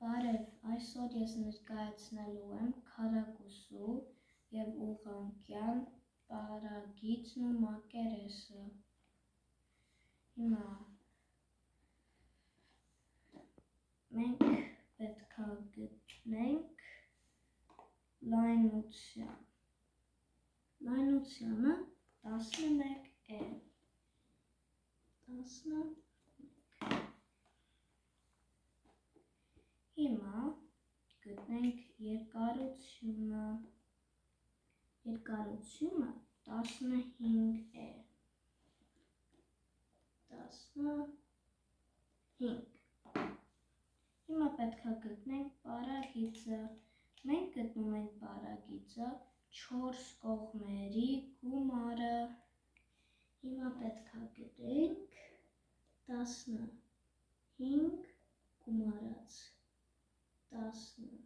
Բարև, այսօր ես ներկայացնելու եմ քառակուսու և ուղղանկյան պարագիծն ու մակերեսը։ Հիմա մենք պետք է գտնենք լայնությունը 11 է։ Հիմա գտնենք երկարությունը 15 է։ 15։ Հիմա պետք է գտնենք պարագիծը։ Մենք գտնում ենք պարագիծը 4 կողմերի գումարը։ Հիմա պետք է գրենք 15 գումարած 15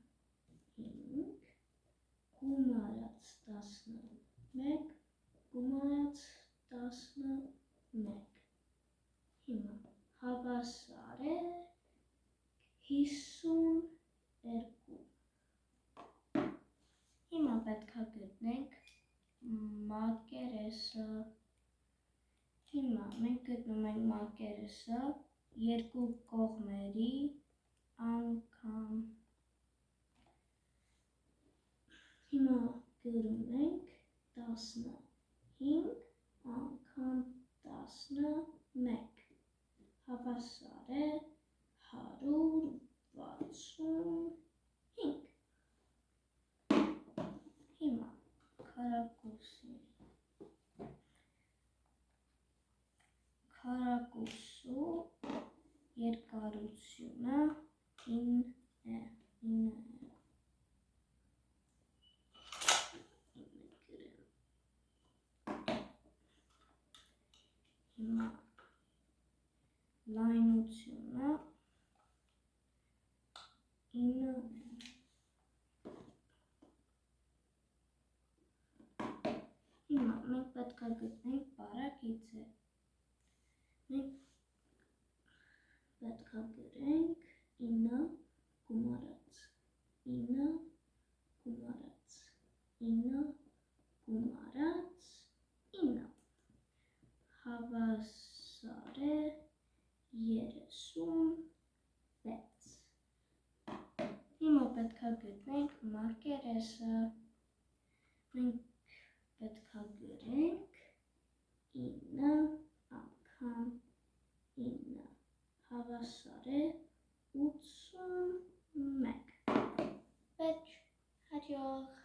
գումարած 11 գումարած 11։ Հիմա հավասար է 52։ Հիմա պետք է գտնենք մակերեսը։ Հիմա մենք գտնում ենք մակերեսը երկու կողմերի անգամ։ Հիմա գրում ենք 15 անգամ 11 հավասար է 165։ Հիմա քառակուսու երկարությունը 9 է։ Հիմա լայնությունը 9 է։ Հիմա մենք պետք է գտնենք պարագիծը։ Մենք պետք է գրենք 9 գումարած 9 գումարած 9 գումարած 9 հավասար է 36։ Հիմա պետք է գտնենք մակերեսը։ Մենք պետք է գրենք 9 անգամ 9 հավասար է 81։ Պետք, հաջող։